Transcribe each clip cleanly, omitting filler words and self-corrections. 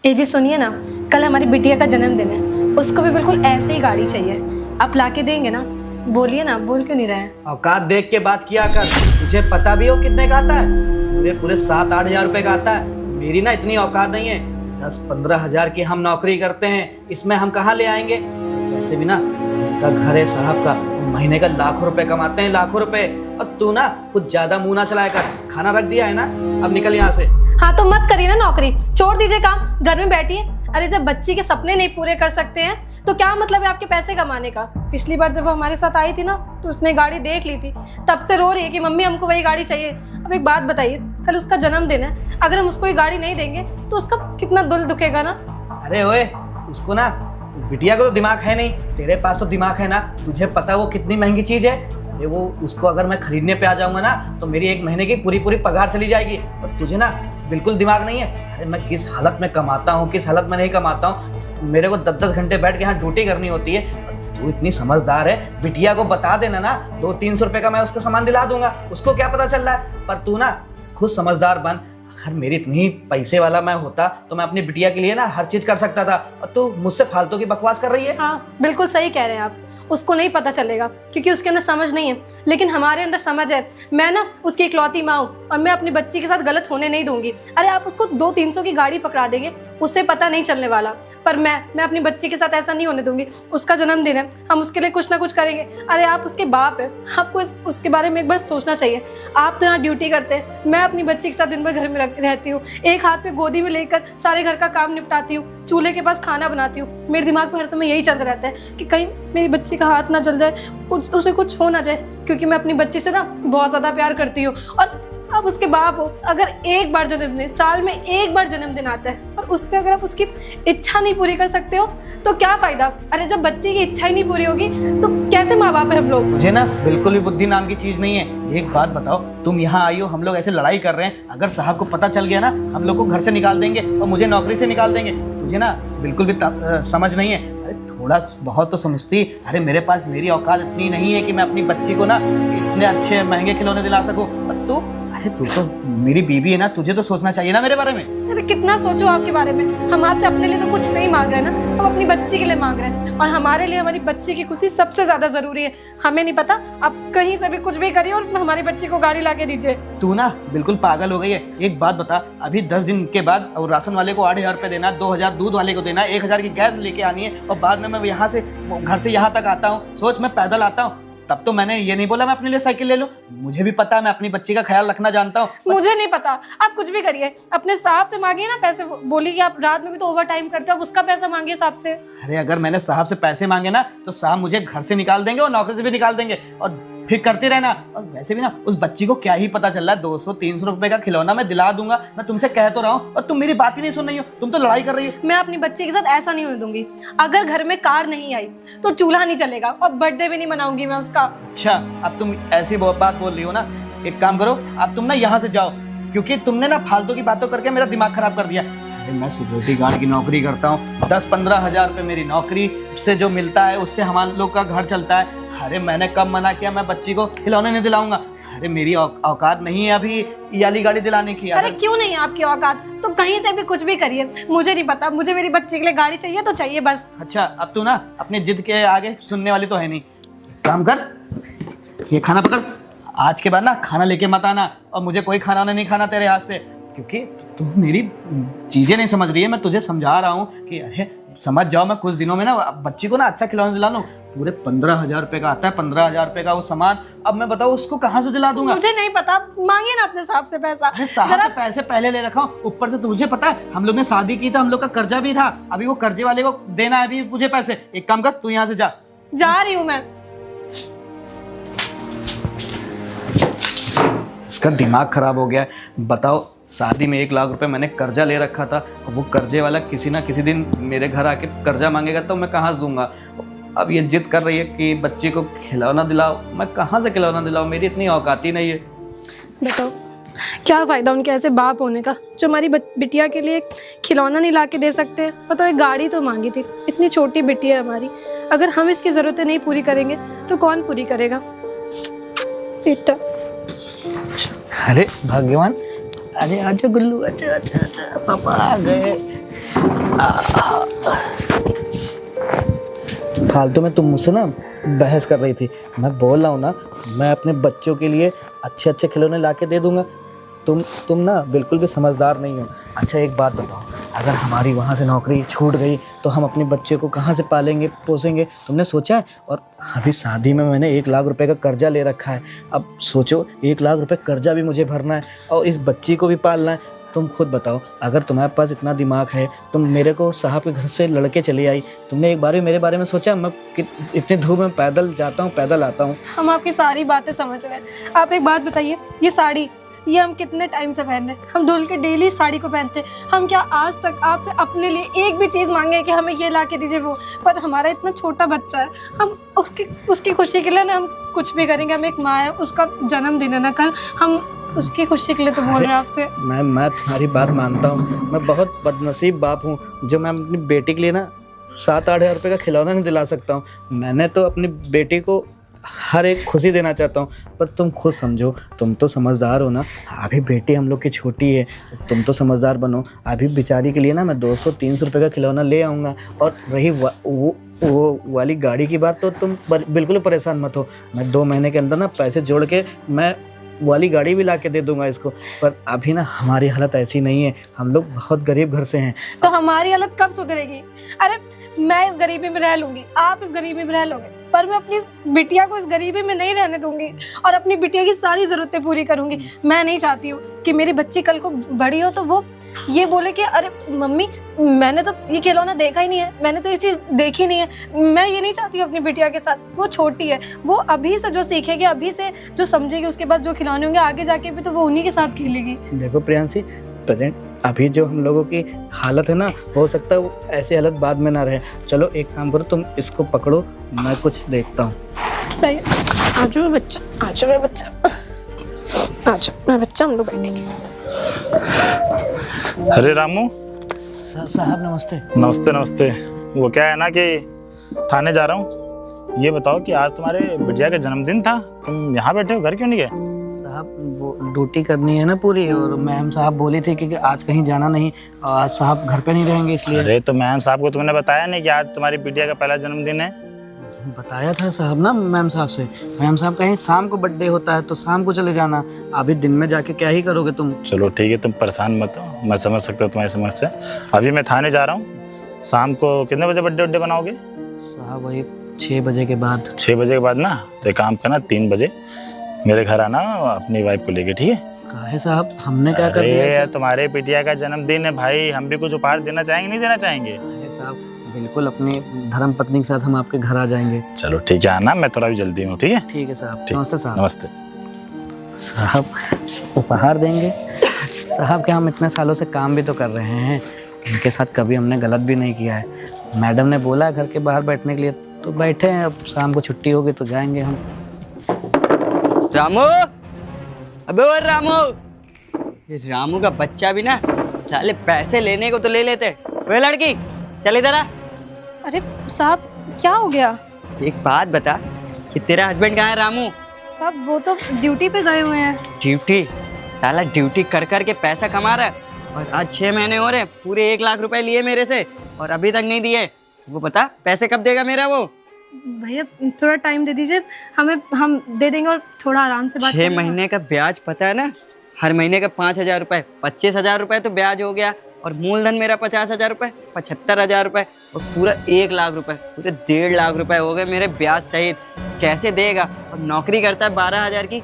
ए जी सुनिए ना, कल हमारी बिटिया का जन्मदिन है, उसको भी बिल्कुल ऐसे ही गाड़ी चाहिए। आप ला के देंगे ना? बोलिए ना, बोल क्यों नहीं रहे हैं? औकात देख के बात किया कर। तुझे पता भी हो कितने का आता है? पूरे पूरे 7-8 हजार रुपए का आता है। मेरी ना इतनी औकात नहीं है। 10-15 हजार की हम नौकरी करते हैं, इसमें हम कहाँ ले आएंगे? वैसे भी ना जिनका घर है साहब का, महीने का लाखों रुपए कमाते हैं, लाखों रुपए। और तू ना कुछ ज्यादा मुंह ना चलाया कर। खाना रख दिया है ना, अब निकल यहाँ से। हाँ तो मत करिए ना नौकरी, छोड़ दीजिए काम, घर में बैठिए। अरे जब बच्ची के सपने नहीं पूरे कर सकते हैं तो क्या मतलब है आपके पैसे कमाने का? पिछली बार जब वो हमारे साथ आई थी ना तो उसने गाड़ी देख ली थी, तब से रो रही है कि मम्मी हमको वही गाड़ी चाहिए। अब एक बात बताइए, कल उसका जन्मदिन है, अगर हम उसको ये गाड़ी नहीं देंगे तो उसका कितना दिल दुखेगा ना। अरे ओए, उसको ना, बिटिया को तो दिमाग है नहीं, तेरे पास तो दिमाग है ना। तुझे पता वो कितनी महंगी चीज है? अरे वो उसको अगर मैं खरीदने पे आ जाऊंगा ना तो मेरी एक महीने की पूरी पूरी पगार चली जाएगी। और तुझे ना बिल्कुल दिमाग नहीं है। अरे मैं किस हालत में कमाता हूँ, किस हालत में नहीं कमाता हूँ। मेरे को 10-10 घंटे बैठ के यहाँ ड्यूटी करनी होती है। तू इतनी समझदार है, बिटिया को बता देना ना, 200-300 रुपए का मैं उसको सामान दिला दूंगा। उसको क्या पता चल रहा है? पर तू ना खुद समझदार बन। अगर मेरी इतनी पैसे वाला मैं होता तो मैं अपनी बिटिया के लिए ना हर चीज कर सकता था। और तू मुझसे फालतू की बकवास कर रही है। हाँ बिल्कुल सही कह रहे हैं आप, उसको नहीं पता चलेगा क्योंकि उसके अंदर समझ नहीं है, लेकिन हमारे अंदर समझ है। मैं ना उसकी इकलौती माँ हूँ और मैं अपनी बच्ची के साथ गलत होने नहीं दूंगी। अरे आप उसको 200-300 की गाड़ी पकड़ा देंगे, उसे पता नहीं चलने वाला, पर मैं अपनी बच्ची के साथ ऐसा नहीं होने दूंगी। उसका जन्मदिन है, हम उसके लिए कुछ ना कुछ करेंगे। अरे आप उसके बाप है, आपको उसके बारे में एक बार सोचना चाहिए। आप तो यहाँ ड्यूटी करते हैं, मैं अपनी बच्ची के साथ दिन भर घर में रहती हूँ, एक हाथ पे गोदी में लेकर सारे घर का काम निपटाती हूँ, चूल्हे के पास खाना बनाती हूँ। मेरे दिमाग में हर समय यही चलता रहता है कि कहीं मेरी बच्ची का हाथ ना जल जाए, उसे कुछ हो ना जाए, क्योंकि मैं अपनी बच्ची से ना बहुत ज़्यादा प्यार करती हूँ। और आप उसके बाप हो, अगर एक बार जन्मदिन, साल में एक बार जन्मदिन आता है और उस पर अगर आप उसकी इच्छा नहीं पूरी कर सकते हो तो क्या फ़ायदा? अरे जब बच्चे की इच्छा ही नहीं पूरी होगी तो कैसे माँ बाप है हम लोग? मुझे ना बिल्कुल भी बुद्धि नाम की चीज नहीं है। एक बात बताओ, तुम यहाँ आई हो, हम लोग ऐसे लड़ाई कर रहे हैं, अगर साहब को पता चल गया ना, हम लोग को घर से निकाल देंगे और मुझे नौकरी से निकाल देंगे। तुझे ना बिल्कुल भी समझ नहीं है। अरे थोड़ा बहुत तो समझती। अरे मेरे पास, मेरी औकात इतनी नहीं है कि मैं अपनी बच्ची को ना इतने अच्छे महंगे खिलौने दिला सकूं। और तू, अरे तू तो मेरी बीवी है ना, तुझे तो सोचना चाहिए ना मेरे बारे में। अरे कितना सोचो आपके बारे में, हम आपसे अपने लिए तो कुछ नहीं मांग रहे ना, हम अपनी बच्ची के लिए मांग रहे हैं। और हमारे लिए हमारी बच्ची की खुशी सबसे ज्यादा जरूरी है। हमें नहीं पता, आप कहीं से भी कुछ भी करिए और हमारी बच्ची को गाड़ी ला के दीजिए। तू ना बिल्कुल पागल हो गई है। एक बात बता, अभी 10 दिन के बाद और राशन वाले को 8,000 रुपये देना, 2,000 दूध वाले को देना, 1,000 की गैस लेके आनी है, और बाद में मैं यहाँ से, घर से यहाँ तक आता हूँ। सोच, मैं पैदल आता हूँ। तब तो मैंने ये नहीं बोला मैं अपने लिए साइकिल ले लूं। मुझे भी पता है, मैं अपनी बच्ची का ख्याल रखना जानता हूँ। मुझे नहीं पता, आप कुछ भी करिए, अपने साहब से मांगिए ना पैसे। बोलिए कि आप रात में भी तो ओवर टाइम करते हो, उसका पैसा मांगिए साहब से। अरे अगर मैंने साहब से पैसे मांगे ना तो साहब मुझे घर से निकाल देंगे और नौकरी से भी निकाल देंगे, और फिर करते रहना। और वैसे भी ना उस बच्ची को क्या ही पता चल रहा है, 200-300 रुपए का खिलौना मैं दिला दूंगा। मैं तुमसे कह तो रहा हूँ और तुम मेरी बात ही नहीं सुन रही हो, तुम तो लड़ाई कर रही हो। मैं अपनी बच्ची के साथ ऐसा नहीं होने दूंगी। अगर घर में कार नहीं आई तो चूल्हा नहीं चलेगा और बर्थडे भी नहीं मनाऊंगी मैं उसका। अच्छा, अब तुम ऐसी बात बोल रही हो ना, एक काम करो, अब तुम ना यहाँ से जाओ, क्योंकि तुमने ना फालतू की बातों करके मेरा दिमाग खराब कर दिया। अरे मैं सिक्योरिटी गार्ड की नौकरी करता हूँ, 10-15 हजार रुपये मेरी नौकरी से जो मिलता है उससे हम लोग का घर चलता है। अरे मैंने कब मना किया मैं बच्ची को खिलौने नहीं दिलाऊंगा? अरे मेरी औकात नहीं है अभी ये वाली गाड़ी दिलाने की। अरे क्यों नहीं है आपकी औकात? तो कहीं से भी कुछ भी करिए, मुझे नहीं पता, मुझे मेरी बच्ची के लिए गाड़ी चाहिए तो चाहिए बस। अच्छा, अब तू ना अपनी जिद के आगे सुनने वाली तो है नहीं। काम कर, ये खाना पकड़, आज के बाद ना खाना लेके मत आना, और मुझे कोई खाना नहीं खाना तेरे हाथ से, क्योंकि तू मेरी चीजें नहीं समझ रही है। मैं तुझे समझा रहा हूँ कि अरे समझ जाओ, मैं कुछ दिनों में ना बच्ची को ना अच्छा खिलौना दिला लूँ। पूरे 15,000 रुपये का आता है, 15,000 रुपये का वो सामान। अब मैं बताऊँ उसको कहाँ से दिला दूंगा? मुझे नहीं पता, मांगिए ना अपने साहब से पैसा। अरे साहब से पैसे पहले ले रखा हूँ, ऊपर से तुझे पता है हम लोग ने शादी की था, हम लोग का कर्जा भी था, अभी वो कर्जे वाले को देना है अभी मुझे पैसे। एक काम कर, तू यहाँ से जा रही हूँ मैं। इसका दिमाग खराब हो गया है। बताओ, शादी में 1 लाख रुपए मैंने कर्जा ले रखा था, वो कर्जे वाला किसी ना किसी दिन मेरे घर आके कर्जा मांगेगा तो मैं कहाँ से दूंगा? अब ये जिद कर रही है कि बच्ची को खिलौना दिलाओ, मैं कहाँ से खिलौना दिलाऊं? मेरी इतनी औकात ही नहीं है। बताओ क्या फ़ायदा उनके ऐसे बाप होने का जो हमारी बिटिया के लिए खिलौना नहीं ला के दे सकते हैं। बताओ, एक गाड़ी तो मांगी थी, इतनी छोटी बिटिया है हमारी, अगर हम इसकी ज़रूरतें नहीं पूरी करेंगे तो कौन पूरी करेगा? बेटा, अरे भगवान, अरे आजा गुल्लू, अच्छा अच्छा अच्छा, पापा आ गए। फालतू में तुम मुझसे ना बहस कर रही थी। मैं बोल रहा हूँ ना, मैं अपने बच्चों के लिए अच्छे अच्छे खिलौने ला के दे दूँगा। तुम ना बिल्कुल भी समझदार नहीं हो। अच्छा एक बात बताओ, अगर हमारी वहाँ से नौकरी छूट गई तो हम अपने बच्चे को कहाँ से पालेंगे पोसेंगे? तुमने सोचा है? और अभी शादी में मैंने 1 लाख रुपए का कर्जा ले रखा है। अब सोचो 1 लाख रुपए कर्जा भी मुझे भरना है और इस बच्ची को भी पालना है। तुम खुद बताओ, अगर तुम्हारे पास इतना दिमाग है, तुम मेरे को साहब के घर से लड़के चली आई, तुमने एक बार भी मेरे बारे में सोचा? मैं इतनी धूप में पैदल जाता हूँ, पैदल आता हूँ। हम आपकी सारी बातें समझ रहे हैं। आप एक बात बताइए, ये साड़ी ये हम कितने टाइम से पहन रहे हैं? हम धुल के डेली साड़ी को पहनते हैं। हम क्या आज तक आपसे अपने लिए एक भी चीज़ मांगे कि हमें ये ला के दीजिए वो? पर हमारा इतना छोटा बच्चा है, हम उसकी खुशी के लिए ना हम कुछ भी करेंगे। हम एक माँ है, उसका जन्मदिन है ना कल, हम उसकी खुशी के लिए तो बोल रहे हैं आपसे। मैं तुम्हारी बात मानता हूँ। मैं बहुत बदनसीब बाप हूँ जो मैं अपनी बेटी के लिए ना 7-8 हज़ार रुपये का खिलौना नहीं दिला सकता हूँ। मैंने तो अपनी बेटी को हर एक खुशी देना चाहता हूँ, पर तुम खुद समझो, तुम तो समझदार हो ना। अभी बेटी हम लोग की छोटी है, तुम तो समझदार बनो। अभी बेचारी के लिए ना मैं 200-300 रुपये का खिलौना ले आऊँगा। और रही वो वाली गाड़ी की बात, तो तुम बिल्कुल परेशान मत हो। मैं 2 महीने के अंदर ना पैसे जोड़ के मैं वाली गाड़ी भी ला के दे दूंगा इसको। पर अभी ना हमारी हालत ऐसी नहीं है, हम लोग बहुत गरीब घर से हैं। तो हमारी हालत कब सुधरेगी? अरे मैं इस गरीबी में रह लूंगी, आप इस गरीबी में रह लोगे, पर मैं अपनी बिटिया को इस गरीबी में नहीं रहने दूंगी और अपनी बिटिया की सारी ज़रूरतें पूरी करूंगी। मैं नहीं चाहती हूँ कि मेरी बच्ची कल को बड़ी हो तो वो ये बोले कि अरे मम्मी मैंने तो ये खिलौना देखा ही नहीं है, मैंने तो ये चीज़ देखी नहीं है। मैं ये नहीं चाहती हूँ अपनी बिटिया के साथ। वो छोटी है, वो अभी से जो सीखेगी, अभी से जो समझेगी, उसके बाद जो खिलौने होंगे आगे जाके भी तो वो उन्हीं के साथ खेलेगी। देखो प्रियांशी, प्रेजेंट अभी जो हम लोगों की हालत है ना, हो सकता है वो ऐसी हालत बाद में ना रहे। चलो एक काम करो, तुम इसको पकड़ो, मैं कुछ देखता हूँ। आजो मैं बच्चा, आजो मैं बच्चा, आजो मैं बच्चा, हम लोग बैठेंगे। अरे रामू। साहब नमस्ते। नमस्ते नमस्ते। वो क्या है ना कि थाने जा रहा हूँ। ये बताओ कि आज तुम्हारे बिटिया का जन्मदिन था, तुम यहाँ बैठे हो, घर क्यों नहीं गए? साहब वो ड्यूटी करनी है ना पूरी, और मैम साहब बोली थी कि आज कहीं जाना नहीं, आज साहब घर पे नहीं रहेंगे इसलिए। अरे तो मैम साहब को तुमने बताया नहीं कि आज तुम्हारी बिटिया का पहला जन्मदिन है? बताया था साहब ना मैम साहब से। मैम साहब कहीं शाम को बर्थडे होता है तो शाम को चले जाना, अभी दिन में जाके क्या ही करोगे तुम। चलो ठीक है, तुम परेशान मत हो, मैं समझ सकता हूँ तुम्हारी समस्या। अभी मैं थाने जा रहा हूँ। शाम को कितने बजे बर्थडे बनाओगे? साहब वही 6 बजे के बाद। 6 बजे के बाद ना, तो एक काम करना, 3 बजे मेरे घर आना अपनी वाइफ को लेके, ठीक है? कहा है साहब, हमने क्या कर दिया? अरे तुम्हारे बिटिया का जन्मदिन है भाई, हम भी कुछ उपहार देना चाहेंगे, नहीं देना चाहेंगे? अरे साहब बिल्कुल, अपनी धर्म पत्नी के साथ हम आपके घर आ जाएंगे। चलो ठीक है, आना, मैं थोड़ा भी जल्दी हूँ, ठीक है? ठीक है साहब। ठीक। नमस्ते साहब। नमस्ते साहब उपहार देंगे? साहब क्या हम इतने सालों से काम भी तो कर रहे हैं, उनके साथ कभी हमने गलत भी नहीं किया है। मैडम ने बोला घर के बाहर बैठने के लिए तो बैठे हैं, अब शाम को छुट्टी होगी तो जाएंगे हम। रामू, अबे वो रामू, ये रामू का बच्चा भी ना साले पैसे लेने को तो ले लेते। वे लड़की चल इधर आ। अरे साहब क्या हो गया? एक बात बता कि तेरा हस्बैंड कहाँ है रामू? साहब वो तो ड्यूटी पे गए हुए हैं। ड्यूटी? साला ड्यूटी कर कर के पैसा कमा रहा है, और आज 6 महीने हो रहे, पूरे 1 लाख रुपए लिए मेरे से और अभी तक नहीं दिए। वो बता पैसे कब देगा मेरा वो? भैया थोड़ा टाइम दे दीजिए हमें, हम दे देंगे और थोड़ा आराम से बात 6 महीने का ब्याज पता है ना? हर महीने का 5,000 रुपए, 25,000 रुपए तो ब्याज हो गया, और मूलधन मेरा 50,000 रुपए, 75,000 रुपए, और पूरा 1 लाख रुपए, पूरे 1.5 लाख रुपए हो गए मेरे ब्याज सहित। कैसे देगा? और नौकरी करता है 12,000 की।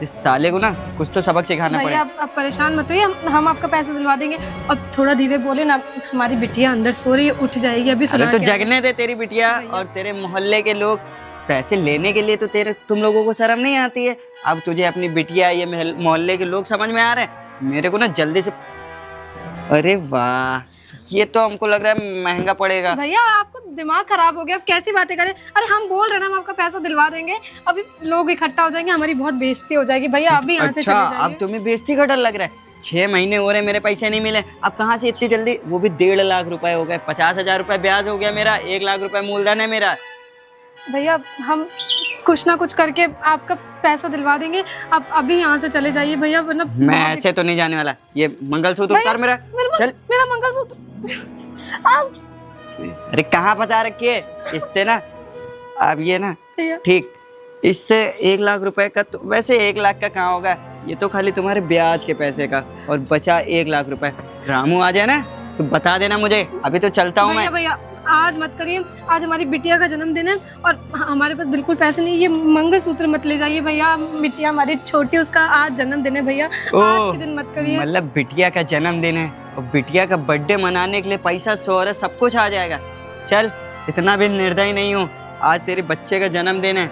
इस साले को ना कुछ तो सबक सिखाना भैया पड़ेगा। आप परेशान मत होइए, हम आपका पैसा दिलवा देंगे। और थोड़ा धीरे बोले ना, हमारी बिटिया अंदर सो रही है, उठ जाएगी अभी। अरे तो जगने दे तेरी बिटिया, और तेरे मोहल्ले के लोग पैसे लेने के लिए तो तुम लोगों को शर्म नहीं आती है? अब तुझे अपनी बिटिया, ये मोहल्ले के लोग समझ में आ रहे हैं, मेरे को ना जल्दी से। अरे वाह, ये तो हमको लग रहा है महंगा पड़ेगा। भैया आपको दिमाग खराब हो गया, आप कैसी बातें करें? अरे हम बोल रहे हैं ना, हम आपका पैसा दिलवा देंगे, अभी लोग इकट्ठा हो जाएंगे, हमारी बहुत बेइज्जती हो जाएगी। भैया अभी यहाँ से चले अच्छा, जाइए। अब तुम्हें बेइज्जती का डर लग रहा है? 6 महीने हो रहे, मेरे पैसे नहीं मिले, अब कहाँ से इतनी जल्दी? वो भी 1.5 लाख रुपए हो गए, 50,000 रुपए ब्याज हो गया मेरा, 1 लाख रुपए मूलधन है मेरा। भैया हम कुछ ना कुछ करके आपका पैसा दिलवा देंगे, आप अभी यहाँ से चले जाइए भैया, वरना मैं ऐसे तो नहीं जाने वाला। ये मंगलसूत्र उतार मेरा, चल। मेरा मंगलसूत्र अरे कहाँ बचा रखी है इससे ना, अब ये ना भैया ठीक, इससे 1 लाख रुपए का तो वैसे 1 लाख का कहाँ होगा, ये तो खाली तुम्हारे ब्याज के पैसे का, और बचा 1 लाख रुपए। रामू आ जाए ना तो बता देना मुझे, अभी तो चलता हूँ मैं। भैया भैया आज मत करिए, आज हमारी बिटिया का जन्मदिन है और हमारे पास बिल्कुल पैसे नहीं। ये मंगलसूत्र मत ले जाइए भैया, बिटिया हमारी छोटी, उसका आज जन्मदिन है भैया, आज के दिन मत करिए। मतलब बिटिया का जन्मदिन है और बिटिया का बर्थडे मनाने के लिए पैसा शोहरत सब कुछ आ जाएगा। चल, इतना भी निर्दयी नहीं हूँ, आज तेरे बच्चे का जन्मदिन है,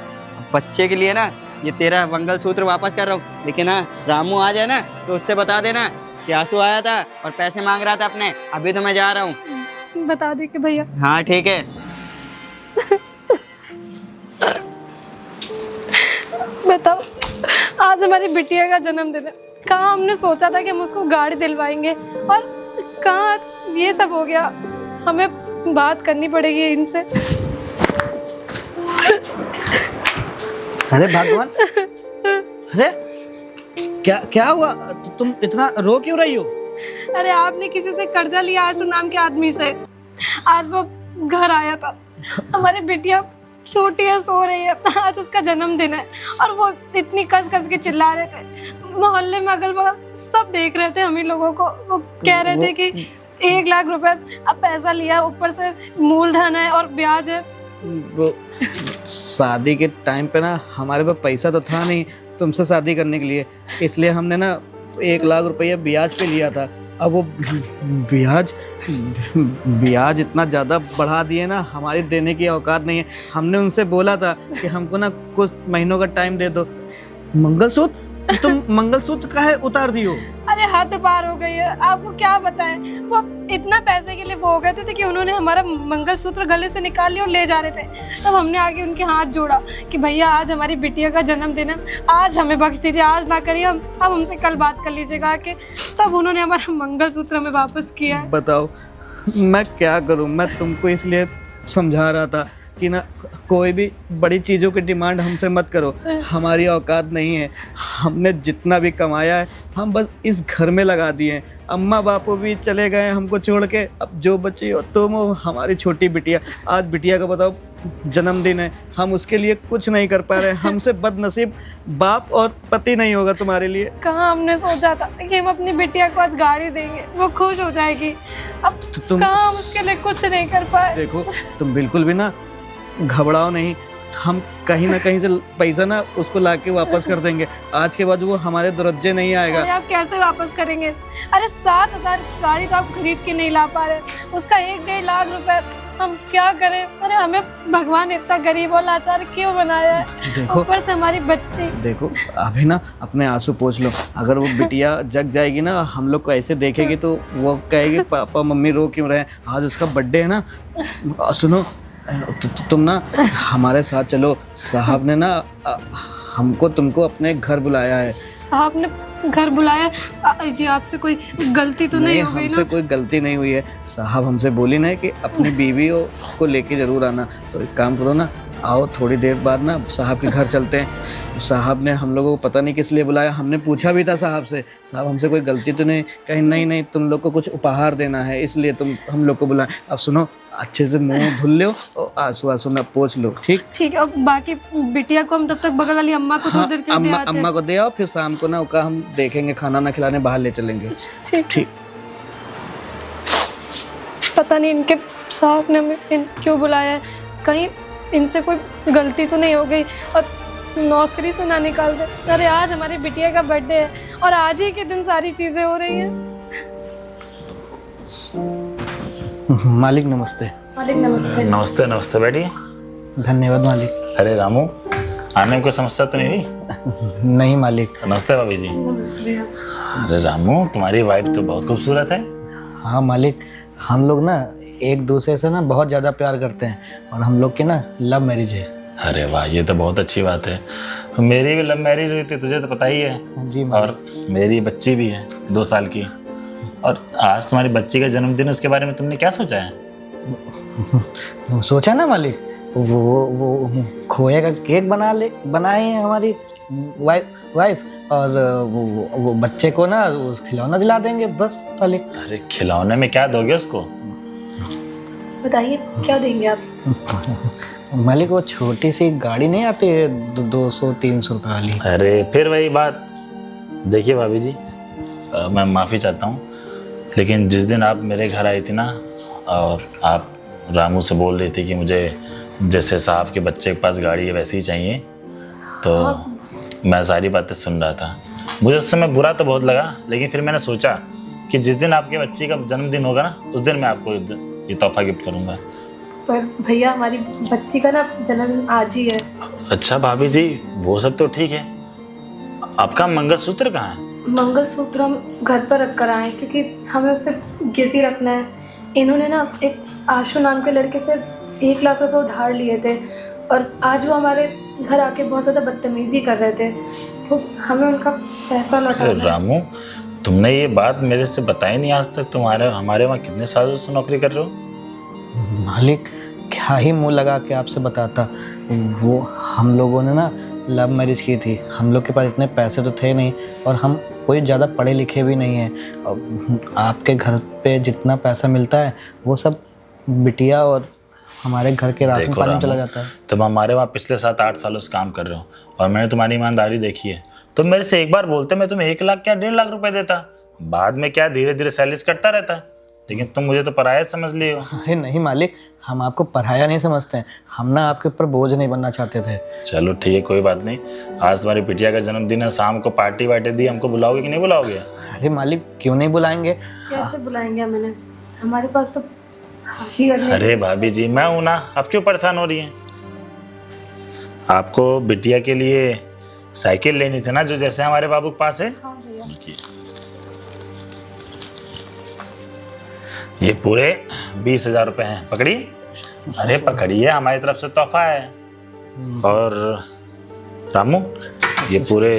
बच्चे के लिए ना ये तेरा मंगलसूत्र वापस कर रहा हूँ। लेकिन हाँ, रामू आ जाए ना तो उससे बता देना कि आंसू आया था और पैसे मांग रहा था अपने, अभी तो मैं जा रहा हूँ। बता दे कि भैया। हाँ ठीक है। बताओ, आज हमारी बिटिया का जन्मदिन है, कहाँ हमने सोचा था कि हम उसको गाड़ी दिलवाएंगे और कहाँ आज ये सब हो गया। हमें बात करनी पड़ेगी इनसे। अरे भगवान, अरे क्या क्या हुआ? तुम इतना रो क्यों रही हो? अरे आपने किसी से कर्जा लिया आशु नाम के आदमी से, आज वो घर आया था, हमारी बिटिया छोटी है, सो रही है, आज उसका जन्मदिन है और वो इतनी कस कस के चिल्ला रहे थे, मोहल्ले में अगल बगल सब देख रहे थे हम ही लोगों को। वो कह रहे थे कि 1 लाख रुपए अब पैसा लिया, ऊपर से मूलधन है और ब्याज है। वो शादी के टाइम पे ना हमारे पास पैसा तो था नहीं तुमसे शादी करने के लिए, इसलिए हमने ना 1 लाख रुपया ब्याज पे लिया था। अब वो ब्याज इतना ज़्यादा बढ़ा दिए ना, हमारी देने की औकात नहीं है। हमने उनसे बोला था कि हमको ना कुछ महीनों का टाइम दे दो। मंगलसूत्र, तुम मंगलसूत्र काहे उतार दियो? अरे हद पार हो गई है, आपको क्या बताएं। वो इतना पैसे के लिए वो हो गए थे कि उन्होंने हमारा मंगलसूत्र गले से निकाल लिया और ले जा रहे थे। तब हमने आगे उनके हाथ जोड़ा कि भैया आज हमारी बिटिया का जन्मदिन है, आज हमें बख्श दीजिए, आज ना करिए, हम अब हमसे कल बात कर लीजिएगा आके। तब उन्होंने हमारा मंगलसूत्र हमें वापस किया है। बताओ मैं क्या करूं? मैं तुमको इसलिए समझा रहा था कि ना कोई भी बड़ी चीज़ों की डिमांड हमसे मत करो, हमारी औकात नहीं है। हमने जितना भी कमाया है हम बस इस घर में लगा दिए हैं। अम्मा बापू भी चले गए हमको छोड़ के, अब जो बच्ची हो तुम हो, हमारी छोटी बिटिया। आज बिटिया का बताओ जन्मदिन है, हम उसके लिए कुछ नहीं कर पा रहे हैं। हमसे बदनसीब बाप और पति नहीं होगा तुम्हारे लिए। कहाँ हमने सोचा था कि हम अपनी बिटिया को आज गाड़ी देंगे, वो खुश हो जाएगी। अब तुम कहाँ हम उसके लिए कुछ नहीं कर पाए। देखो, तुम बिल्कुल भी ना घबराओ नहीं, हम कहीं ना कहीं से पैसा ना उसको लाके वापस कर देंगे। आज के बाद वो हमारे दरज्जे नहीं आएगा। अरे आप कैसे वापस करेंगे? अरे 7,000 गाड़ी तो आप खरीद के नहीं ला पा रहे, उसका 1-1.5 लाख रुपए, हम क्या करें? अरे हमें भगवान इतना गरीब और लाचार क्यों बनाया है? देखो, ऊपर से हमारी बच्ची। देखो अभी ना अपने आंसू पोंछ लो। अगर वो बिटिया जग जाएगी ना, हम लोग को ऐसे देखेगी तो वो कहेगी पापा मम्मी रो क्यों रहे हैं, आज उसका बर्थडे है ना। सुनो, तुम ना हमारे साथ चलो। साहब ने ना हमको तुमको अपने घर बुलाया है। साहब ने घर बुलाया? जी आपसे कोई गलती तो नहीं हो गई ना? हमसे कोई गलती नहीं हुई है। साहब हमसे बोली ना कि अपनी बीवी को लेके जरूर आना, तो एक काम करो ना, आओ थोड़ी देर बाद ना साहब के घर चलते हैं। साहब ने हम लोगों को पता नहीं किस लिए बुलाया, हमने पूछा भी था साहब से, साहब हमसे कोई गलती तो नहीं? कहीं नहीं नहीं, तुम लोग को कुछ उपहार देना है इसलिए तुम हम लोग को बुलाए। अब सुनो, अच्छे से मुंह धुल लो और आंसू आंसू ना पोंछ लो। ठीक ठीक है। और बाकी बिटिया को हम तब तक बगल वाली अम्मा को थोड़ी देर के लिए दे आते हैं। अम्मा को दे आओ, फिर शाम को ना उका हम देखेंगे, खाना ना खिलाने बाहर ले चलेंगे। ठीक ठीक। पता नहीं इनके साहब ने हमें क्यों बुलाया है, कहीं इनसे कोई गलती तो नहीं हो गई और नौकरी से ना निकाल दे। अरे आज हमारी बिटिया का बर्थडे है और आज ही के दिन सारी चीजें हो रही हैं। मालिक नमस्ते। मालिक नमस्ते। नमस्ते नमस्ते, बैठिए। धन्यवाद मालिक। अरे रामू, आने में कोई समस्या तो नहीं हुई? नहीं मालिक। नमस्ते भाभी जी। अरे रामू, तुम्हारी वाइफ तो बहुत खूबसूरत है। हाँ मालिक, हम लोग ना एक दूसरे से ना बहुत ज़्यादा प्यार करते हैं और हम लोग की ना लव मैरिज है। अरे वाह, ये तो बहुत अच्छी बात है। मेरी भी लव मैरिज हुई थी, तुझे तो पता ही है। जी मालिक। और मेरी बच्ची भी है 2 साल की। और आज तुम्हारी बच्ची का जन्मदिन है, उसके बारे में तुमने क्या सोचा है? सोचा ना मालिक, वो खोए का केक बनाए हैं हमारी वाइफ और वो बच्चे को ना खिलौना दिला देंगे बस मालिक। अरे खिलौने में क्या दोगे उसको? बताइए क्या देंगे आप? मालिक वो छोटी सी गाड़ी नहीं आती है 200-300 रुपए वाली? अरे फिर वही बात। देखिए भाभी जी, मैं माफ़ी चाहता हूँ, लेकिन जिस दिन आप मेरे घर आई थी ना और आप रामू से बोल रही थी कि मुझे जैसे साहब के बच्चे के पास गाड़ी है वैसे ही चाहिए, तो मैं सारी बातें सुन रहा था। मुझे उस समय बुरा तो बहुत लगा, लेकिन फिर मैंने सोचा कि जिस दिन आपके बच्चे का जन्मदिन होगा ना, उस दिन मैं आपको ये तोहफा गिफ्ट करूँगा। पर भैया हमारी बच्ची का ना जन्मदिन आज ही है। अच्छा भाभी जी, वो सब तो ठीक है, आपका मंगलसूत्र कहाँ है? मंगलसूत्र हम घर पर रख कर आए क्योंकि हमें उसे गिरवी रखना है। इन्होंने ना एक आशु नाम के लड़के से 1 लाख रुपए उधार लिए थे और आज वो हमारे घर आके बहुत ज़्यादा बदतमीजी कर रहे थे, तो हमें उनका पैसा लौटाना है। रामू, तुमने ये बात मेरे से बताई नहीं आज तक। हमारे वहाँ कितने सालों से नौकरी कर रहे हो? मालिक क्या ही मुंह लगा के आपसे बताता। वो हम लोगों ने ना लव मैरिज की थी। हम लोग के पास इतने पैसे तो थे नहीं और हम कोई ज़्यादा पढ़े लिखे भी नहीं हैं। आपके घर पे जितना पैसा मिलता है वो सब बिटिया और हमारे घर के राशन पानी में चला जाता है। तुम हमारे वहाँ पिछले 7-8 सालों से काम कर रहे हो और मैंने तुम्हारी ईमानदारी देखी है। तुम मेरे से एक बार बोलते मैं तुम्हें 1 लाख क्या 1.5 लाख रुपए देता, बाद में क्या धीरे धीरे सैलरी करता रहता, लेकिन तुम मुझे तो पराया समझ लिए हो। अरे नहीं मालिक, हम आपको पढ़ाया नहीं समझते हैं, हम ना आपके ऊपर बोझ नहीं बनना चाहते थे। चलो ठीक है, कोई बात नहीं। आज तुम्हारी बिटिया का जन्मदिन है, शाम को पार्टी वार्टी दी, हमको बुलाओगे कि नहीं बुलाओगे? अरे मालिक क्यों नहीं बुलाएंगे? कैसे बुलाएंगे? मैंने हमारे पास तो ही करने। अरे भाभी जी, मैं हूं ना, आप क्यों परेशान हो रही हैं? आपको बिटिया के लिए साइकिल लेनी थी ना, जो जैसे हमारे बाबू के पास है। हाँ भैया। ये पूरे 20,000 रुपए हैं, पकड़िए। अरे पकड़िए, हमारी तरफ से तोहफा है। और रामू, ये पूरे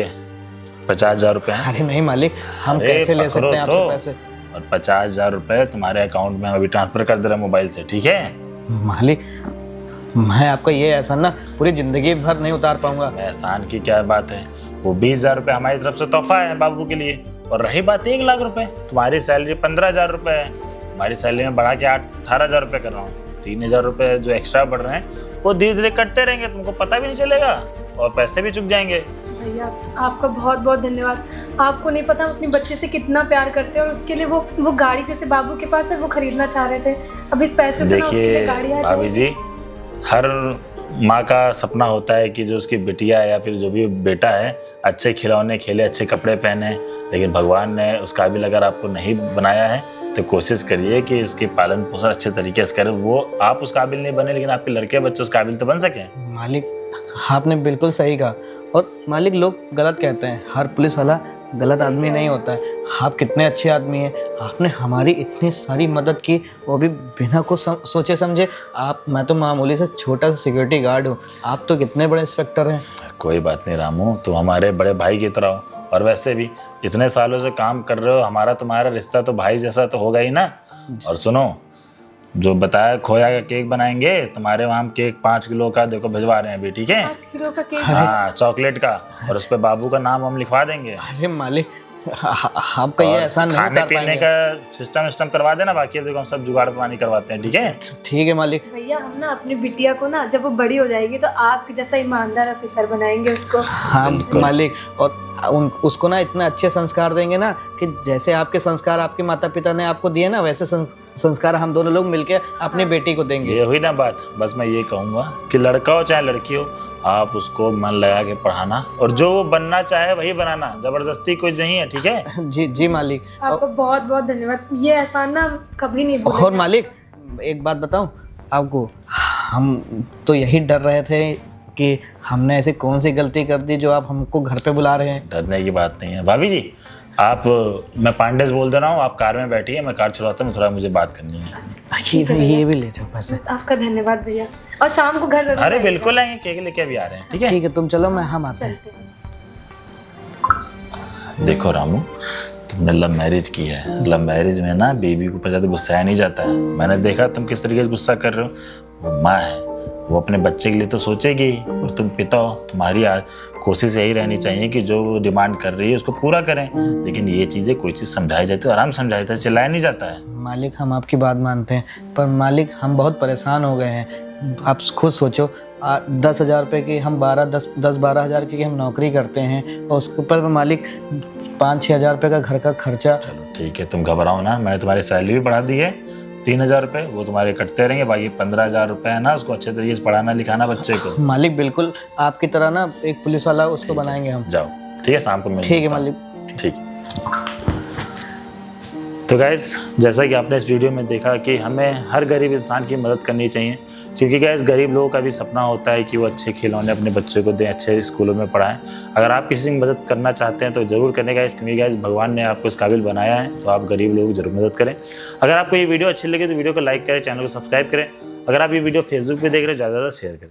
50,000 रुपए हैं। अरे नहीं मालिक, हम अरे कैसे ले सकते हैं पकड़ो आपसे तो। पैसे? और 50,000 रुपए तुम्हारे अकाउंट में हम अभी ट्रांसफर कर दे रहे हैं मोबाइल से, ठीक है? मालिक मैं आपका ये एहसान ना पूरी जिंदगी भर नहीं उतार पाऊंगा। इसमें एहसान की क्या बात है? वो 20,000 रुपए हमारी तरफ से तोहफा है बाबू के लिए। और रही बात 1 लाख रुपए, तुम्हारी सैलरी 15,000 रुपए है, तुम्हारी सैलरी में बढ़ा के 18,000 रुपए कर रहा हूँ। 3,000 रुपए जो एक्स्ट्रा बढ़ रहे हैं वो धीरे धीरे कटते रहेंगे, तुमको पता भी नहीं चलेगा और पैसे भी चुक जाएंगे। भैया आपका बहुत बहुत धन्यवाद। आपको नहीं पता हम अपनी बच्चे से कितना प्यार करते हैं और उसके लिए वो गाड़ी जैसे बाबू के पास है वो खरीदना चाह रहे थे। अब इस पैसे से ना उसके लिए देखिए गाड़ी आ भाभी जाएगी। जी, हर माँ का सपना होता है कि जो उसकी बिटिया या फिर जो भी बेटा है अच्छे खिलौने खेले, अच्छे कपड़े पहने, लेकिन भगवान ने उस काबिल अगर आपको नहीं बनाया है तो कोशिश करिए कि उसकी पालन पोषण अच्छे तरीके से करें। वो आप उस काबिल नहीं बने, लेकिन आपके लड़के बच्चे उस काबिल तो बन सकें। मालिक आपने बिल्कुल सही कहा। और मालिक लोग गलत कहते हैं, हर पुलिस वाला गलत आदमी नहीं होता है। आप कितने अच्छे आदमी हैं, आपने हमारी इतनी सारी मदद की, वो भी बिना कुछ सोचे समझे। मैं तो मामूली से छोटा सा सिक्योरिटी गार्ड हूँ, आप तो कितने बड़े इंस्पेक्टर हैं। कोई बात नहीं रामू, तुम हमारे बड़े भाई की तरह हो। और वैसे भी इतने सालों से काम कर रहे हो, हमारा तुम्हारा रिश्ता तो भाई जैसा तो होगा ही ना। और सुनो, जो बताया खोया का केक बनाएंगे, तुम्हारे वहाँ हम केक 5 किलो का देखो भिजवा रहे हैं अभी, ठीक है? 5 किलो का केक? हाँ, चॉकलेट का, और उस पे बाबू का नाम हम लिखवा देंगे। अरे मालिक आपका ये एहसान नहीं खाने उतार पीने पाएंगे। का सिस्टम करवा देना, बाकी देखो हम सब जुगाड़ पानी करवाते हैं, ठीक है? ठीक है मालिक। भैया हम ना अपनी बिटिया को ना जब वो बड़ी हो जाएगी तो आपके जैसा ईमानदार ऑफिसर बनाएंगे उसको। हाँ मालिक, और उसको ना इतने अच्छे संस्कार देंगे ना कि जैसे आपके संस्कार आपके माता पिता ने आपको दिए ना, वैसे संस्कार हम दोनों लोग मिलकर अपनी बेटी को देंगे। ये हुई ना बात। बस मैं ये कहूँगा कि लड़का हो चाहे लड़की हो, आप उसको मन लगा के पढ़ाना और जो वो बनना चाहे वही बनाना, जबरदस्ती कुछ नहीं है, ठीक है? जी जी मालिक। आपको बहुत बहुत धन्यवाद। ये एहसान ना हम कभी नहीं भूलेंगे। और मालिक एक बात बताऊं आपको, हम तो यही डर रहे थे कि हमने ऐसी कौन सी गलती कर दी जो आप हमको घर पे बुला रहे हैं। डरने की बात नहीं है भाभी जी। आप, मैं पांडे से बोल दे रहा हूँ, आप कार में बैठिए, मैं कार चलाता हूँ, थोड़ा मुझे बात करनी है। ये भी ले जाओ पैसे। आपका धन्यवाद भैया, और शाम को घर जरूर अरे आइएगा। बिल्कुल आएंगे, केक लेके भी आ रहे हैं, ठीक है? ठीक है तुम चलो, हम आते हैं। चलते हैं। देखो रामू, तुमने लव मैरिज की है। लव मैरिज में ना बीवी को ऊपर ज़्यादा गुस्साया नहीं जाता है। मैंने देखा तुम किस तरीके से गुस्सा कर रहे हो। वो माँ है, वो अपने बच्चे के लिए तो सोचेगी, और तुम पिता हो, तुम्हारी कोशिश यही रहनी चाहिए कि जो वो डिमांड कर रही है उसको पूरा करें। लेकिन ये चीज़ें कोई चीज़ समझाई जाती है आराम समझाया जाता है, चिल्लाया नहीं जाता है। मालिक हम आपकी बात मानते हैं, पर मालिक हम बहुत परेशान हो गए हैं। आप खुद सोचो, 10,000 रुपये की हम 12 हज़ार की हम नौकरी करते हैं, और उसके ऊपर मालिक 5-6 हज़ार रुपये का घर का खर्चा। चलो ठीक है, तुम घबराओ ना, मैंने तुम्हारी सैलरी भी बढ़ा दी है 3,000 रुपये, वो तुम्हारे कटते रहेंगे। बाकी 15,000 रुपये है ना, उसको अच्छे तरीके से पढ़ाना लिखाना बच्चे को। मालिक बिल्कुल आपकी तरह ना एक पुलिस वाला उसको बनाएंगे हम। जाओ, ठीक है, शाम को मिलते हैं। ठीक है मालिक। ठीक। तो गाइस, जैसा कि आपने इस वीडियो में देखा कि हमें हर गरीब इंसान की मदद करनी चाहिए, क्योंकि गाइस गरीब लोगों का भी सपना होता है कि वो अच्छे खिलौने अपने बच्चों को दें, अच्छे स्कूलों में पढ़ाएं। अगर आप किसी की मदद करना चाहते हैं तो ज़रूर करें गाइस, क्योंकि गाइस भगवान ने आपको इस काबिल बनाया है, तो आप गरीब लोगों की जरूर मदद करें। अगर आपको ये वीडियो अच्छी लगे तो वीडियो को लाइक करें, चैनल को सब्सक्राइब करें। अगर आप ये वीडियो फेसबुक पर देख रहे हो, ज़्यादा से ज़्यादा शेयर करें।